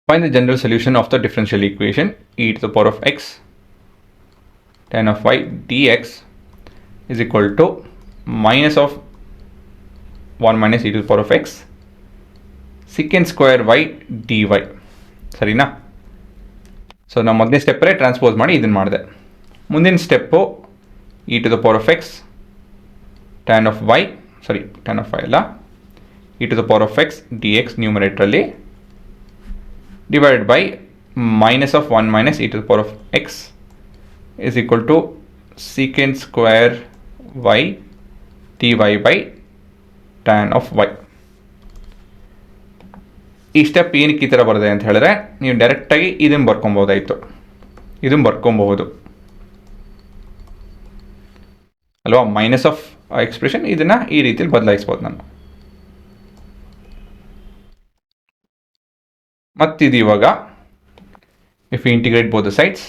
Find the general solution of the differential equation e to the power of x tan of y dx is equal to minus of 1 minus e to the power of x secant square y dy. ಸರಿನಾ? So ನಾವು ಮೊದಲನೇ ಸ್ಟೆಪ್ಪೇ transpose ಮಾಡಿ ಇದನ್ನು ಮಾಡಿದೆ. ಮುಂದಿನ step e to the power of x tan of y ಅಲ್ಲ e to the power of x dx ನ್ಯೂಮರೇಟ್ರಲ್ಲಿ divided by minus of 1 minus e to the power of x is equal to secant square y dy by tan of y. ಈ step ಏನಕ್ಕೆ ಈ ಥರ ಬರುತ್ತೆ ಅಂತ ಹೇಳಿದ್ರೆ ನೀವು ಡೈರೆಕ್ಟಾಗಿ ಇದನ್ನು ಬರ್ಕೊಬೋದಾಯಿತು, ಇದನ್ನು ಬರ್ಕೊಬಹುದು ಅಲ್ವಾ. ಮೈನಸ್ ಆಫ್ ಎಕ್ಸ್ಪ್ರೆಷನ್ ಇದನ್ನು ಈ ರೀತಿಯಲ್ಲಿ ಬದಲಾಯಿಸ್ಬೋದು ನಾನು. ಮತ್ತಿದು ಇವಾಗ if you integrate both the sides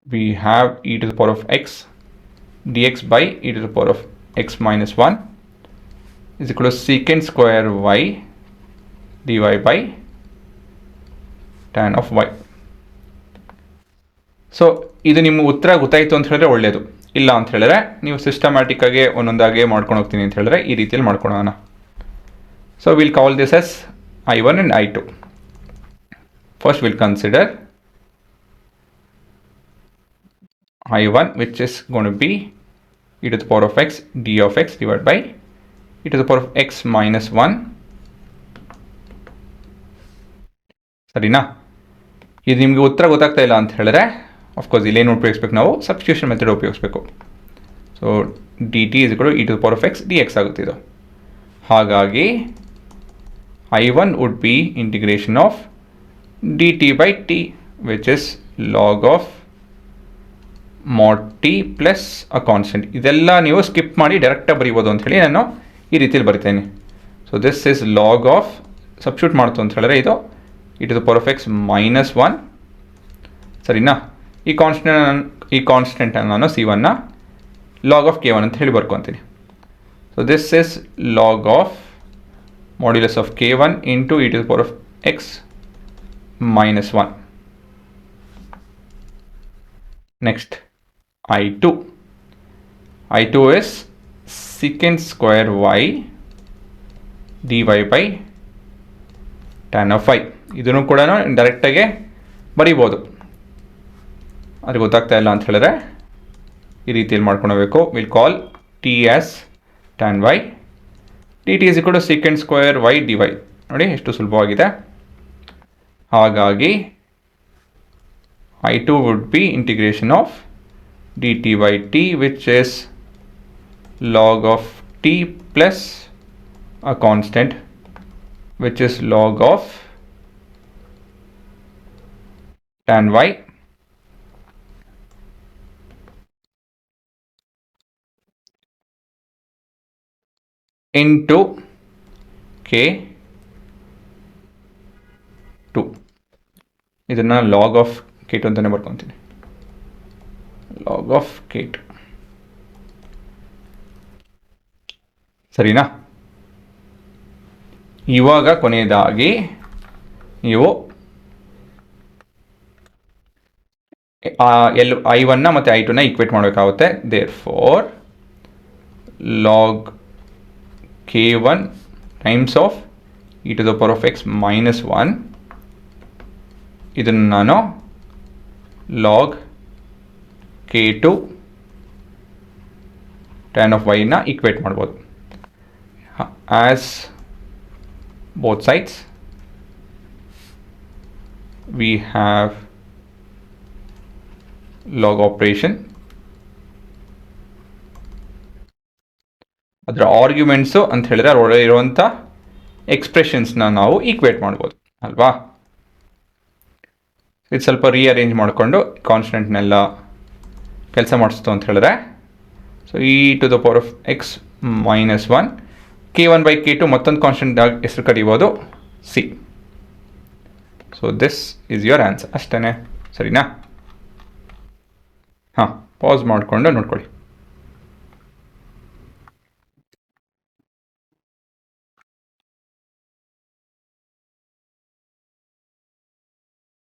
we have e to the power of x dx by e to the power of x minus 1 is equal to secant square y dy by tan of y. So ಇದು ನಿಮ್ಮ ಉತ್ತರ ಗೊತ್ತಾಯಿತು ಅಂತ ಹೇಳಿದ್ರೆ ಒಳ್ಳೆಯದು. ಇಲ್ಲ ಅಂತ ಹೇಳಿದ್ರೆ ನೀವು ಸಿಸ್ಟಮ್ಯಾಟಿಕ್ಕಾಗಿ ಒಂದೊಂದಾಗೆ ಮಾಡ್ಕೊಂಡು ಹೋಗ್ತೀನಿ ಅಂತ ಹೇಳಿದ್ರೆ ಈ ರೀತಿಯಲ್ಲಿ ಮಾಡ್ಕೊಳ್ಳೋಣ. So will call this as I1 and I2. First will consider I1, which is going to be e to the power of x d of x divided by e to the power of x minus 1. ಸರಿನಾ? ಇದು ನಿಮಗೆ ಉತ್ತರ ಗೊತ್ತಾಗ್ತಾ ಇಲ್ಲ ಅಂತ ಹೇಳಿದ್ರೆ of course ಇಲ್ಲೇನು ಉಪಯೋಗಿಸ್ಬೇಕು, ನಾವು ಸಬ್ಸ್ಟಿಟ್ಯೂಷನ್ ಮೆಥಡ್ ಉಪಯೋಗಿಸ್ಬೇಕು. So D T is equal to e to the power of x dx ಆಗುತ್ತೆ ಇದು. ಹಾಗಾಗಿ I1 would be integration of dt by t, which is log of mod t plus a constant. ಇದೆಲ್ಲ ನೀವು skip ಮಾಡಿ ಡೈರೆಕ್ಟಾಗಿ ಬರೀಬೋದು ಅಂತ ಹೇಳಿ ನಾನು ಈ ರೀತಿಯಲ್ಲಿ ಬರಿತೇನೆ. So this is log of, substitute ಮಾಡ್ತು ಅಂತ ಹೇಳಿದ್ರೆ ಇದು e to the power of x minus 1. ಸರಿನಾ? ಈ ಕಾನ್ಸ್ಟೆಂಟನ್ನು ನಾನು c1ನ ಲಾಗ್ ಆಫ್ k1 ಅಂತ ಹೇಳಿ ಬರ್ಕೊತೀನಿ. So this is log of modulus of k1 into e to the power of x minus 1. Next, I2 is secant square y dy by tan of y. ಇದನ್ನು ಕೂಡ ಡೈರೆಕ್ಟಾಗಿ ಬರಿಬೋದು. ಅದು ಗೊತ್ತಾಗ್ತಾ ಇಲ್ಲ ಅಂತ ಹೇಳಿದ್ರೆ ಈ ರೀತಿಯಲ್ಲಿ ಮಾಡ್ಕೊಳ್ಬೇಕು. Will call T as tan y dt is equal to secant square y dy. ನೋಡಿ ಎಷ್ಟು ಸುಲಭವಾಗಿದೆ. ಹಾಗಾಗಿ I2 would be integration of dt by t, which is log of t plus a constant, which is log of tan y into k2. ಇದನ್ನು log of k2 ಅಂತಲೇ ಬರ್ಕೊತೀನಿ. Log of k2. ಸರಿನಾ? ಇವಾಗ ಕೊನೆಯದಾಗಿ ನೀವು I1ನ ಮತ್ತು I2ನ ಈಕ್ವೇಟ್ ಮಾಡಬೇಕಾಗುತ್ತೆ. Therefore log k1 times of e to the power of x minus 1, ಇದನ್ನು ನಾನು log k2 tan of y ನ ಈಕ್ವೇಟ್ ಮಾಡ್ಬೋದು. As both sides we have log operation, ಅದರ ಆರ್ಗ್ಯುಮೆಂಟ್ಸು ಅಂತ ಹೇಳಿದ್ರೆ ಅದರೊಳಗೆ ಇರುವಂಥ ಎಕ್ಸ್ಪ್ರೆಷನ್ಸ್ನ ನಾವು ಈಕ್ವೇಟ್ ಮಾಡ್ಬೋದು ಅಲ್ವಾ. ಇದು ಸ್ವಲ್ಪ ರೀಅರೇಂಜ್ ಮಾಡಿಕೊಂಡು ಕಾನ್ಸ್ಟೆಂಟ್ನೆಲ್ಲ ಕೆಲಸ ಮಾಡಿಸ್ತು ಅಂತ ಹೇಳಿದ್ರೆ, so e to the power of x minus 1 k1 by k2 ಮತ್ತೊಂದು ಕಾನ್ಸ್ಟೆಂಟ್ ಹೆಸರು ಕರೀಬೋದು c. So this is your answer. ಅಷ್ಟೇ, ಸರಿನಾ? ಹಾಂ, ಪಾಸ್ ಮಾಡಿಕೊಂಡು ನೋಡ್ಕೊಳ್ಳಿ.